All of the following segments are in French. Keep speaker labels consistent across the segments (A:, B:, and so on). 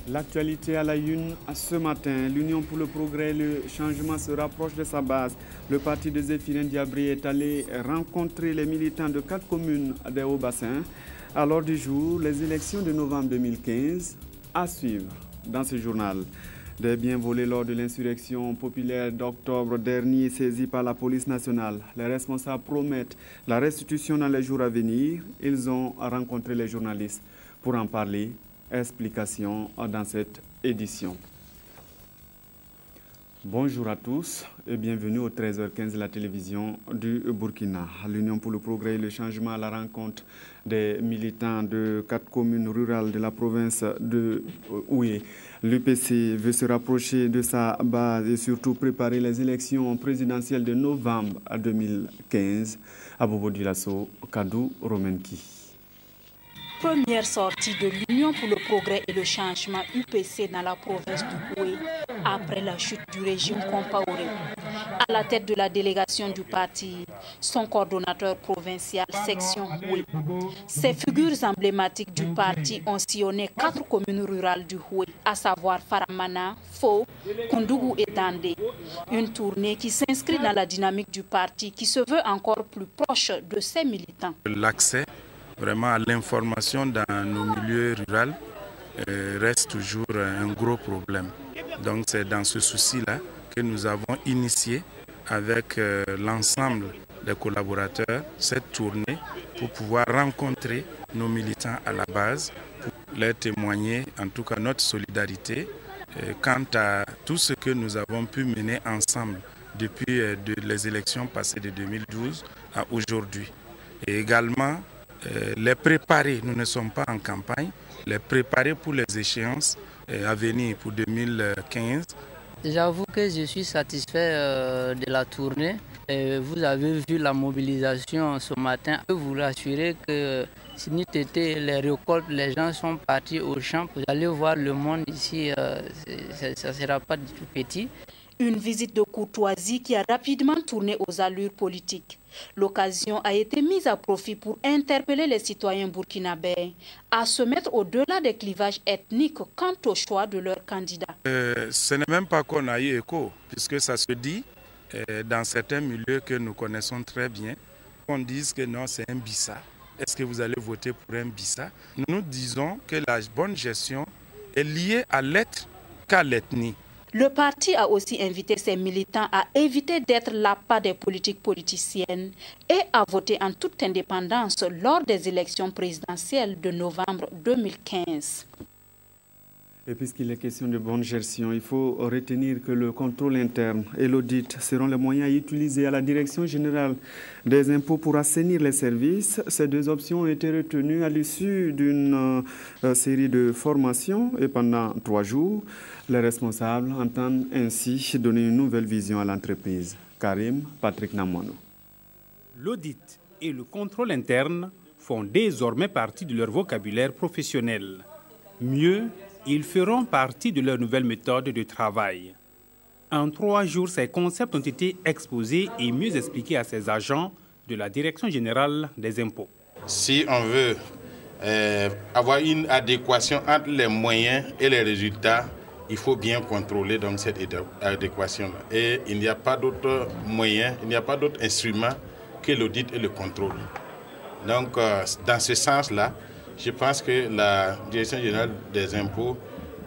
A: L'actualité à la une ce matin, l'Union pour le progrès et le changement se rapproche de sa base. Le parti de Zéphirin Diabré est allé rencontrer les militants de 4 communes des Hauts-Bassins. À l'ordre du jour, les élections de novembre 2015 à suivre dans ce journal. Des biens volés lors de l'insurrection populaire d'octobre dernier saisis par la police nationale. Les responsables promettent la restitution dans les jours à venir. Ils ont rencontré les journalistes pour en parler. Explication dans cette édition. Bonjour à tous et bienvenue au 13h15 de la télévision du Burkina. L'Union pour le progrès et le changement à la rencontre des militants de 4 communes rurales de la province de Houé. L'UPC veut se rapprocher de sa base et surtout préparer les élections présidentielles de novembre 2015. À Bobo Dulasso, Kadou Romenki.
B: Première sortie de l'Union pour le progrès et le changement UPC dans la province du Houé après la chute du régime Compaoré. À la tête de la délégation du parti, son coordonnateur provincial section Houé. Ces figures emblématiques du parti ont sillonné 4 communes rurales du Houé, à savoir Faramana, Fo, Koundougou et Dandé. Une tournée qui s'inscrit dans la dynamique du parti qui se veut encore plus proche de ses militants.
C: L'accès vraiment à l'information dans nos milieux ruraux reste toujours un gros problème. Donc c'est dans ce souci-là que nous avons initié avec l'ensemble des collaborateurs cette tournée pour pouvoir rencontrer nos militants à la base, pour leur témoigner en tout cas notre solidarité quant à tout ce que nous avons pu mener ensemble depuis les élections passées de 2012 à aujourd'hui. Et également les préparer, nous ne sommes pas en campagne, les préparer pour les échéances à venir pour 2015.
D: J'avoue que je suis satisfait de la tournée. Vous avez vu la mobilisation ce matin. Je peux vous rassurer que si nous étions les récoltes, les gens sont partis au champ. Vous allez voir le monde ici, ça ne sera pas du tout petit.
B: Une visite de courtoisie qui a rapidement tourné aux allures politiques. L'occasion a été mise à profit pour interpeller les citoyens burkinabés à se mettre au-delà des clivages ethniques quant au choix de leur candidat.
C: Ce n'est même pas qu'on a eu écho, puisque ça se dit dans certains milieux que nous connaissons très bien, on dise que non, c'est un Bissa. Est-ce que vous allez voter pour un Bissa? Nous disons que la bonne gestion est liée à l'être qu'à l'ethnie.
B: Le parti a aussi invité ses militants à éviter d'être l'appât des politiques politiciennes et à voter en toute indépendance lors des élections présidentielles de novembre 2015.
A: Et puisqu'il est question de bonne gestion, il faut retenir que le contrôle interne et l'audit seront les moyens utilisés à la Direction générale des impôts pour assainir les services. Ces 2 options ont été retenues à l'issue d'une série de formations et pendant 3 jours. Les responsables entendent ainsi donner une nouvelle vision à l'entreprise. Karim Patrick Namono.
E: L'audit et le contrôle interne font désormais partie de leur vocabulaire professionnel. Mieux, ils feront partie de leur nouvelle méthode de travail. En 3 jours, ces concepts ont été exposés et mieux expliqués à ces agents de la Direction générale des impôts.
F: Si on veut avoir une adéquation entre les moyens et les résultats, il faut bien contrôler donc cette adéquation-là. Et il n'y a pas d'autre moyen, il n'y a pas d'autre instrument que l'audit et le contrôle. Donc, dans ce sens-là, je pense que la Direction générale des impôts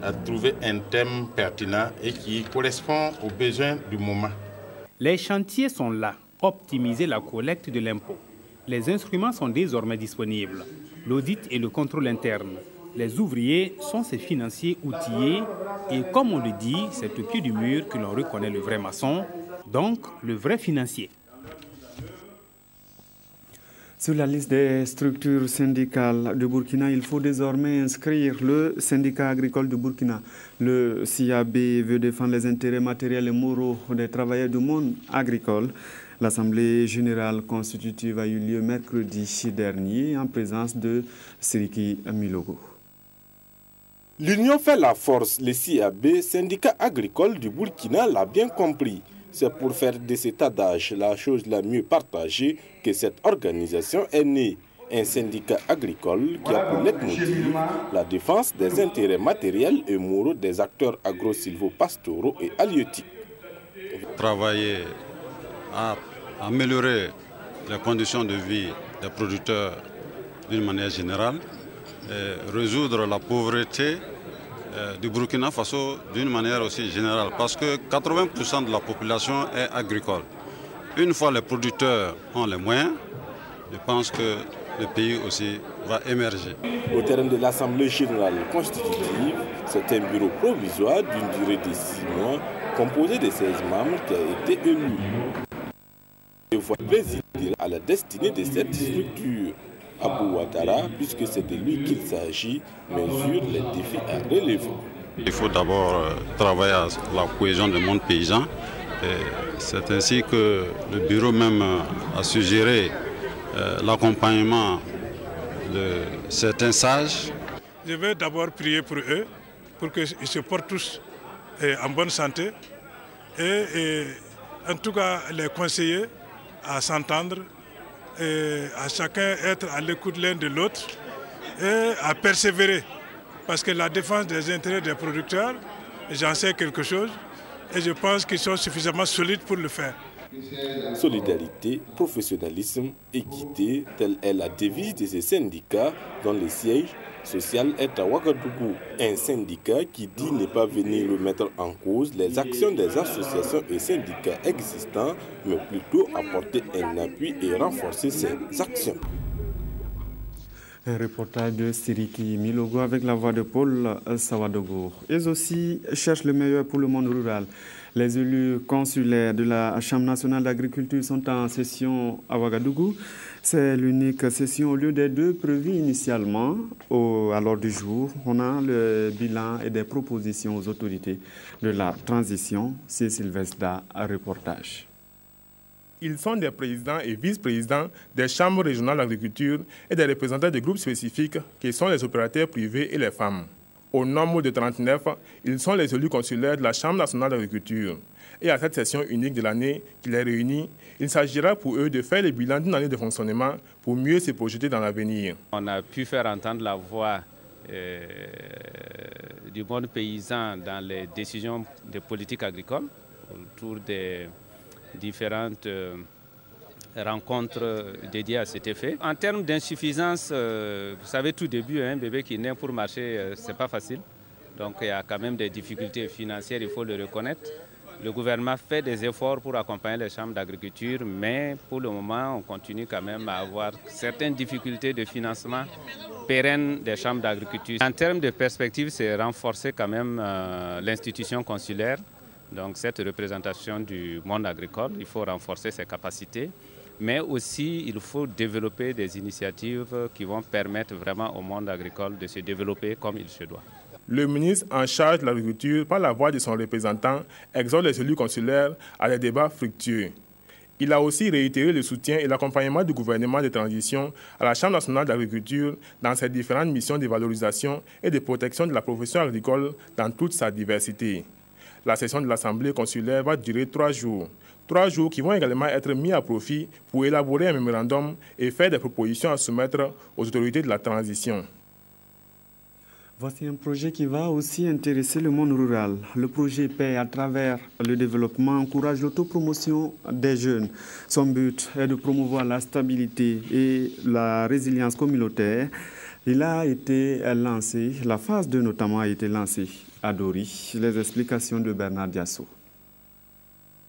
F: a trouvé un thème pertinent et qui correspond aux besoins du moment.
E: Les chantiers sont là, optimiser la collecte de l'impôt. Les instruments sont désormais disponibles, l'audit et le contrôle interne. Les ouvriers sont ces financiers outillés et comme on le dit, c'est au pied du mur que l'on reconnaît le vrai maçon, donc le vrai financier.
A: Sur la liste des structures syndicales de Burkina, il faut désormais inscrire le syndicat agricole de Burkina. Le CAB veut défendre les intérêts matériels et moraux des travailleurs du monde agricole. L'Assemblée générale constitutive a eu lieu mercredi dernier en présence de Siriki Milogo.
G: L'union fait la force. Le CAB, syndicat agricole du Burkina, l'a bien compris. C'est pour faire de cet adage la chose la mieux partagée que cette organisation est née. un syndicat agricole qui a pour leitmotiv la défense des intérêts matériels et moraux des acteurs agro-silvopastoraux et halieutiques.
H: Travailler à améliorer les conditions de vie des producteurs d'une manière générale, et résoudre la pauvreté du Burkina Faso d'une manière aussi générale, parce que 80% de la population est agricole. Une fois les producteurs ont les moyens, je pense que le pays aussi va émerger.
G: Au terme de l'Assemblée générale constitutive, c'est un bureau provisoire d'une durée de 6 mois, composé de 16 membres qui a été élu. Je vois présider à la destinée de cette structure. Abou Ouattara, puisque c'est de lui qu'il s'agit, mesure les défis à relever.
H: Il faut d'abord travailler à la cohésion du monde paysan. C'est ainsi que le bureau même a suggéré l'accompagnement de certains sages.
I: Je vais d'abord prier pour eux, pour qu'ils se portent tous en bonne santé et en tout cas les conseiller à s'entendre, et à chacun être à l'écoute l'un de l'autre et à persévérer. Parce que la défense des intérêts des producteurs, j'en sais quelque chose et je pense qu'ils sont suffisamment solides pour le faire.
G: Solidarité, professionnalisme, équité, telle est la devise de ces syndicats dont le siège social est à Ouagadougou. Un syndicat qui dit ne pas venir remettre en cause les actions des associations et syndicats existants, mais plutôt apporter un appui et renforcer ces actions.
A: Un reportage de Siriki Milogo avec la voix de Paul Sawadogo. Ils aussi cherchent le meilleur pour le monde rural. Les élus consulaires de la Chambre nationale d'agriculture sont en session à Ouagadougou. C'est l'unique session au lieu des deux prévues initialement. À l'ordre du jour, on a le bilan et des propositions aux autorités de la transition. C'est Sylvestre à reportage.
J: Ils sont des présidents et vice-présidents des chambres régionales d'agriculture et des représentants de groupes spécifiques qui sont les opérateurs privés et les femmes. Au nombre de 39, ils sont les élus consulaires de la Chambre nationale d'agriculture. Et à cette session unique de l'année qui les réunit, il s'agira pour eux de faire le bilan d'une année de fonctionnement pour mieux se projeter dans l'avenir.
K: On a pu faire entendre la voix du monde paysan dans les décisions de politique agricole autour des différentes rencontres dédiées à cet effet. En termes d'insuffisance, vous savez, tout début, un bébé qui naît pour marcher, c'est pas facile. Donc il y a quand même des difficultés financières, il faut le reconnaître. Le gouvernement fait des efforts pour accompagner les chambres d'agriculture, mais pour le moment, on continue quand même à avoir certaines difficultés de financement pérenne des chambres d'agriculture. En termes de perspective, c'est renforcer quand même l'institution consulaire. Donc cette représentation du monde agricole, il faut renforcer ses capacités, mais aussi il faut développer des initiatives qui vont permettre vraiment au monde agricole de se développer comme il se doit.
J: Le ministre en charge de l'agriculture, par la voix de son représentant, exhorte les élus consulaires à des débats fructueux. Il a aussi réitéré le soutien et l'accompagnement du gouvernement de transition à la Chambre nationale d'agriculture dans ses différentes missions de valorisation et de protection de la profession agricole dans toute sa diversité. La session de l'Assemblée consulaire va durer 3 jours. 3 jours qui vont également être mis à profit pour élaborer un mémorandum et faire des propositions à soumettre aux autorités de la transition.
A: Voici un projet qui va aussi intéresser le monde rural. Le projet PAIE, à travers le développement, encourage l'autopromotion des jeunes. Son but est de promouvoir la stabilité et la résilience communautaire. Il a été lancé, la phase 2 notamment a été lancée à Dori. Les explications de Bernard Diasso.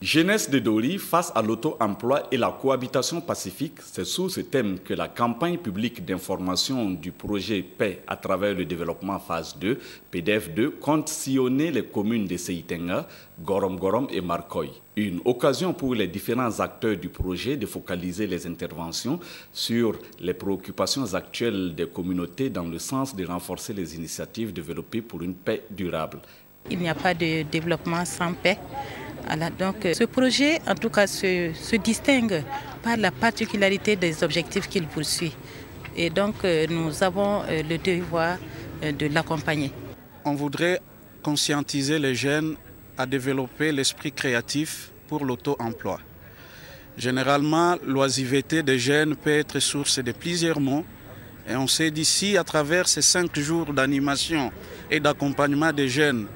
L: Jeunesse de Dori face à l'auto-emploi et la cohabitation pacifique, c'est sous ce thème que la campagne publique d'information du projet PAIE à travers le développement phase 2, PDF2, compte sillonner les communes de Seitenga, Gorom et Marcoy. Une occasion pour les différents acteurs du projet de focaliser les interventions sur les préoccupations actuelles des communautés dans le sens de renforcer les initiatives développées pour une paix durable.
M: Il n'y a pas de développement sans paix. Alors, donc, ce projet, en tout cas, se distingue par la particularité des objectifs qu'il poursuit. Et donc, nous avons le devoir de l'accompagner.
N: On voudrait conscientiser les jeunes à développer l'esprit créatif pour l'auto-emploi. Généralement, l'oisiveté des jeunes peut être source de plusieurs maux. Et on sait d'ici, à travers ces 5 jours d'animation et d'accompagnement des jeunes,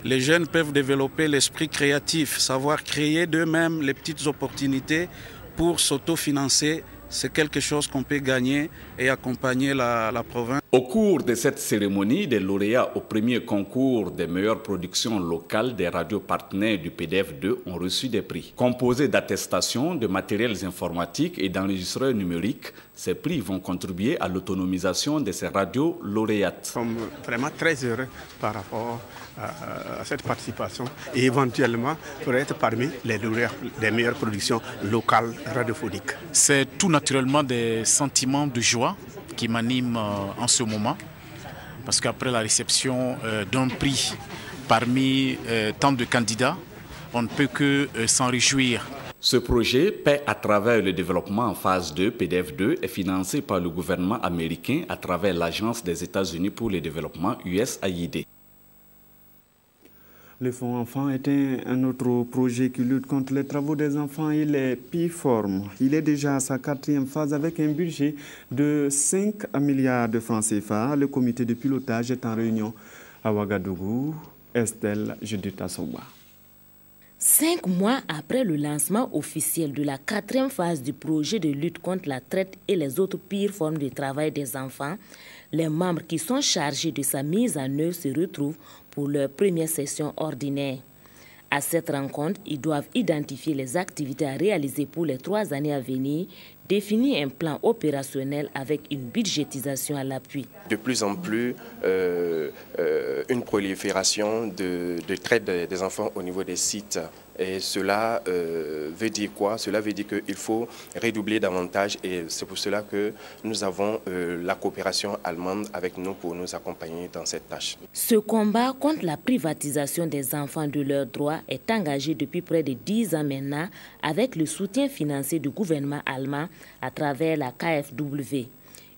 N: les jeunes peuvent développer l'esprit créatif, savoir créer d'eux-mêmes les petites opportunités pour s'autofinancer. C'est quelque chose qu'on peut gagner et accompagner la province.
L: Au cours de cette cérémonie, des lauréats au premier concours des meilleures productions locales des radios partenaires du PDF2 ont reçu des prix. Composés d'attestations, de matériels informatiques et d'enregistreurs numériques, ces prix vont contribuer à l'autonomisation de ces radios lauréates.
O: Nous sommes vraiment très heureux par rapport à cette participation et éventuellement pour être parmi les lauréats des meilleures productions locales radiophoniques.
P: C'est tout naturellement des sentiments de joie qui m'animent en ce moment, parce qu'après la réception d'un prix parmi tant de candidats, on ne peut que s'en réjouir.
L: Ce projet, Paix à travers le développement en phase 2, PDF2, est financé par le gouvernement américain à travers l'Agence des États-Unis pour le développement USAID.
A: Le Fonds Enfants est un autre projet qui lutte contre les travaux des enfants et les pire-formes. Il est déjà à sa 4e phase avec un budget de 5 milliards de francs CFA. Le comité de pilotage est en réunion à Ouagadougou. Estelle Judith Assoba.
Q: 5 mois après le lancement officiel de la 4e phase du projet de lutte contre la traite et les autres pires formes de travail des enfants, les membres qui sont chargés de sa mise en œuvre se retrouvent pour leur première session ordinaire. À cette rencontre, ils doivent identifier les activités à réaliser pour les 3 années à venir, définir un plan opérationnel avec une budgétisation à l'appui.
R: De plus en plus, une prolifération de traite des enfants au niveau des sites. Et cela veut dire quoi? Cela veut dire qu'il faut redoubler davantage et c'est pour cela que nous avons la coopération allemande avec nous pour nous accompagner dans cette tâche.
Q: Ce combat contre la privatisation des enfants de leurs droits est engagé depuis près de 10 ans maintenant avec le soutien financier du gouvernement allemand à travers la KfW.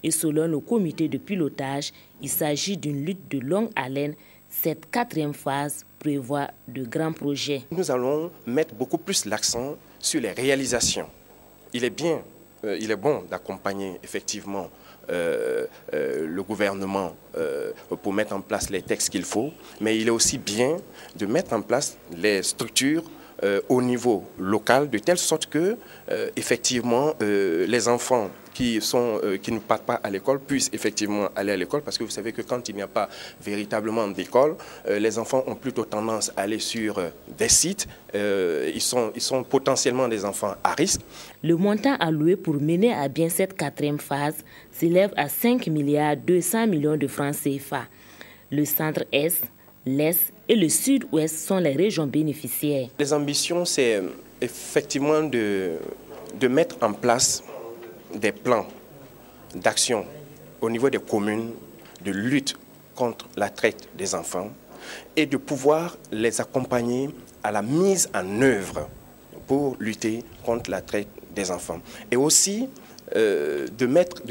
Q: Et selon le comité de pilotage, il s'agit d'une lutte de longue haleine. Cette 4e phase prévoit de grands projets.
R: Nous allons mettre beaucoup plus l'accent sur les réalisations. Il est bon d'accompagner effectivement le gouvernement pour mettre en place les textes qu'il faut, mais il est aussi bien de mettre en place les structures au niveau local, de telle sorte que effectivement les enfants qui ne partent pas à l'école puissent effectivement aller à l'école, parce que vous savez que quand il n'y a pas véritablement d'école, les enfants ont plutôt tendance à aller sur des sites, ils sont potentiellement des enfants à risque.
Q: Le montant alloué pour mener à bien cette 4e phase s'élève à 5 milliards 200 millions de francs CFA. Le centre-est, l'Est et le Sud-Ouest sont les régions bénéficiaires.
R: Les ambitions, c'est effectivement de mettre en place des plans d'action au niveau des communes de lutte contre la traite des enfants et de pouvoir les accompagner à la mise en œuvre pour lutter contre la traite des enfants. Et aussi de mettre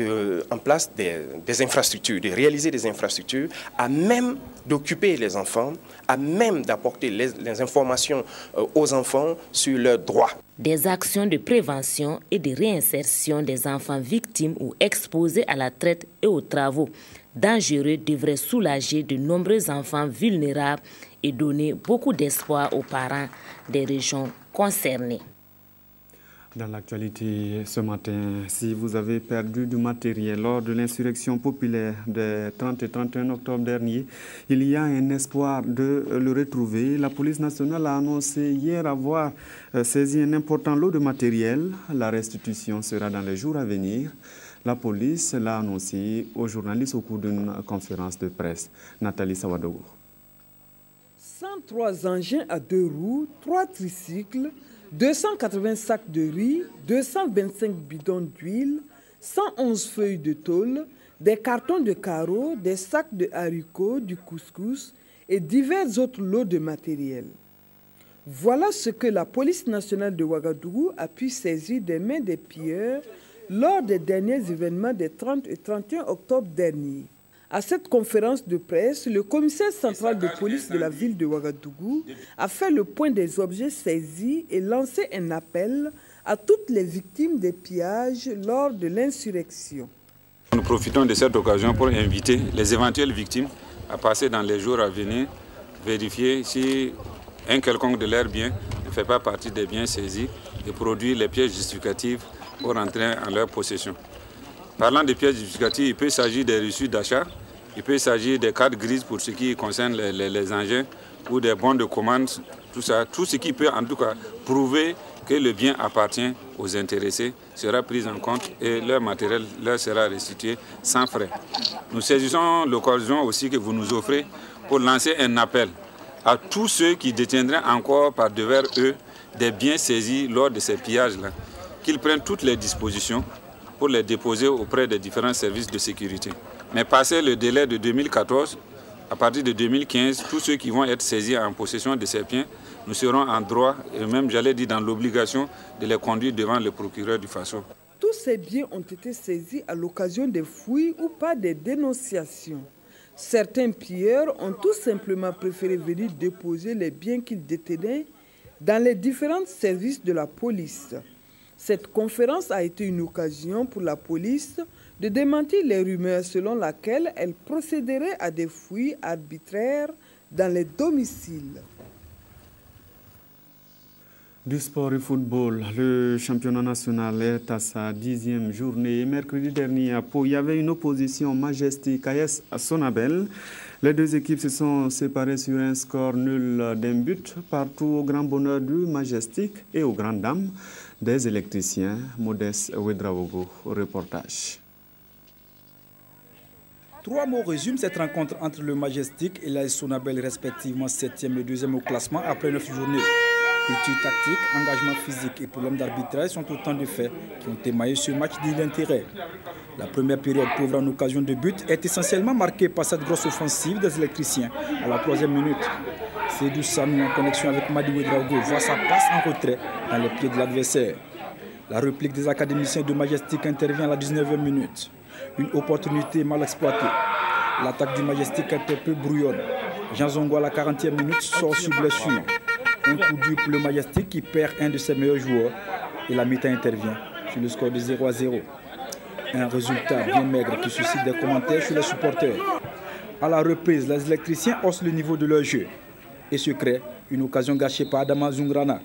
R: en place des infrastructures, de réaliser des infrastructures à même d'occuper les enfants, à même d'apporter les informations aux enfants sur leurs droits.
Q: Des actions de prévention et de réinsertion des enfants victimes ou exposés à la traite et aux travaux dangereux devraient soulager de nombreux enfants vulnérables et donner beaucoup d'espoir aux parents des régions concernées.
A: Dans l'actualité ce matin, si vous avez perdu du matériel lors de l'insurrection populaire des 30 et 31 octobre dernier, il y a un espoir de le retrouver. La police nationale a annoncé hier avoir saisi un important lot de matériel. La restitution sera dans les jours à venir. La police l'a annoncé aux journalistes au cours d'une conférence de presse. Nathalie Sawadogo.
S: 103 engins à 2 roues, 3 tricycles, 280 sacs de riz, 225 bidons d'huile, 111 feuilles de tôle, des cartons de carreaux, des sacs de haricots, du couscous et divers autres lots de matériel. Voilà ce que la police nationale de Ouagadougou a pu saisir des mains des pilleurs lors des derniers événements des 30 et 31 octobre dernier. À cette conférence de presse, le commissaire central de police de la ville de Ouagadougou a fait le point des objets saisis et lancé un appel à toutes les victimes des pillages lors de l'insurrection.
T: Nous profitons de cette occasion pour inviter les éventuelles victimes à passer dans les jours à venir, vérifier si un quelconque de leurs biens ne fait pas partie des biens saisis et produire les pièces justificatives pour entrer en leur possession. Parlant des pièces justificatives, il peut s'agir des reçus d'achat, il peut s'agir des cartes grises pour ce qui concerne les engins ou des bons de commande, tout ça. Tout ce qui peut en tout cas prouver que le bien appartient aux intéressés sera pris en compte et leur matériel leur sera restitué sans frais. Nous saisissons l'occasion aussi que vous nous offrez pour lancer un appel à tous ceux qui détiendraient encore par devers eux des biens saisis lors de ces pillages-là, qu'ils prennent toutes les dispositions pour les déposer auprès des différents services de sécurité. Mais passé le délai de 2014, à partir de 2015, tous ceux qui vont être saisis en possession de ces biens, nous serons en droit et même, j'allais dire, dans l'obligation de les conduire devant le procureur du Faso.
S: Tous ces biens ont été saisis à l'occasion des fouilles ou pas des dénonciations. Certains pilleurs ont tout simplement préféré venir déposer les biens qu'ils détenaient dans les différents services de la police. Cette conférence a été une occasion pour la police de démentir les rumeurs selon lesquelles elle procéderait à des fouilles arbitraires dans les domiciles.
A: Du sport et football, le championnat national est à sa 10e journée. Mercredi dernier à Pau, il y avait une opposition Majestic AS à Sonabel. Les deux équipes se sont séparées sur un score nul d'un but, partout au grand bonheur du Majestic et aux grandes dames des électriciens. Modeste Ouedraogo, reportage.
U: 3 mots résument cette rencontre entre le Majestic et l'AS Sonabel, respectivement 7e et 2e au classement après 9 journées. Culture tactique, engagement physique et problème d'arbitrage sont autant de faits qui ont émaillé ce match d'intérêt. La première période pauvre en occasion de but est essentiellement marquée par cette grosse offensive des électriciens à la 3e minute. Seydou Sanou, en connexion avec Madi Ouedraogo, voit sa passe en retrait dans les pieds de l'adversaire. La réplique des académiciens de Majestic intervient à la 19e minute. Une opportunité mal exploitée. L'attaque du Majestic était peu brouillonne. Jean Zongo à la 40e minute sort sur blessure. Un coup dur pour le Majestic qui perd un de ses meilleurs joueurs et la mi-temps intervient sur le score de 0-0. Un résultat bien maigre qui suscite des commentaires chez les supporters. À la reprise, les électriciens haussent le niveau de leur jeu et se crée une occasion gâchée par Adama Zungrana.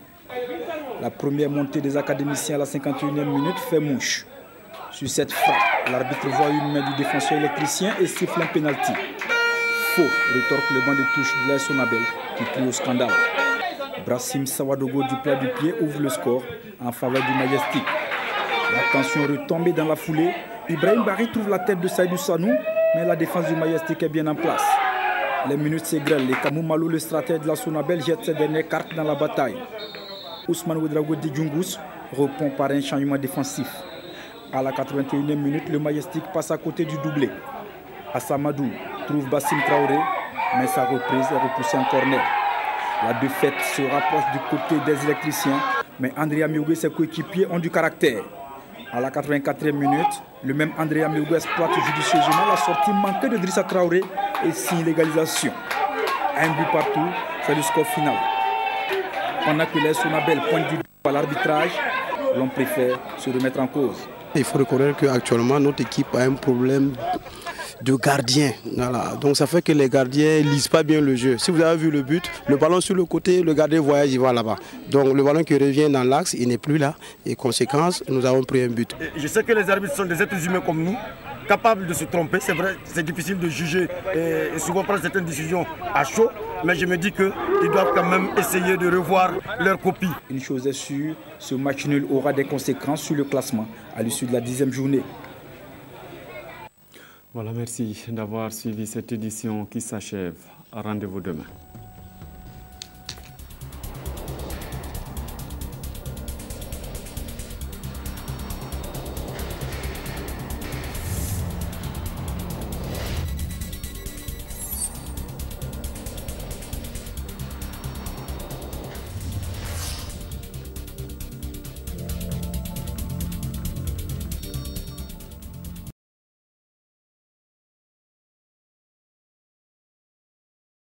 U: La première montée des académiciens à la 51e minute fait mouche. Sur cette frappe, l'arbitre voit une main du défenseur électricien et siffle un pénalty. Faux, rétorque le banc de touche de l'AS Sonabel qui crie au scandale. Brassim Sawadogo du plat du pied ouvre le score en faveur du Majestic. La tension retombée dans la foulée. Ibrahim Barry trouve la tête de Seydou Sanou, mais la défense du Majestic est bien en place. Les minutes s'égrèlent et Kamou Malo, le stratège de la Sonabel, jette ses dernières cartes dans la bataille. Ousmane Ouedraogo Djungus répond par un changement défensif. À la 81e minute, le Majestic passe à côté du doublé. Assamadou trouve Bassim Traoré, mais sa reprise est repoussée en corner. La défaite se rapproche du côté des électriciens, mais André Amiogou et ses coéquipiers ont du caractère. À la 84e minute, le même André Amiogou exploite judicieusement la sortie manquée de Drissa Traoré et signe l'égalisation. Un but partout, c'est le score final. Pendant que les Sonabel pointent du doigt à l'arbitrage, l'on préfère se remettre en cause.
V: Il faut reconnaître qu'actuellement, notre équipe a un problème de gardien. Voilà. Donc ça fait que les gardiens ne lisent pas bien le jeu. Si vous avez vu le but, le ballon sur le côté, le gardien voyage, il va là-bas. Donc le ballon qui revient dans l'axe, il n'est plus là. Et conséquence, nous avons pris un but.
W: Je sais que les arbitres sont des êtres humains comme nous, capables de se tromper. C'est vrai, c'est difficile de juger et souvent prendre certaines décisions à chaud. Mais je me dis qu'ils doivent quand même essayer de revoir leur copie.
U: Une chose est sûre, ce match nul aura des conséquences sur le classement à l'issue de la 10e journée.
A: Voilà, merci d'avoir suivi cette édition qui s'achève. Rendez-vous demain.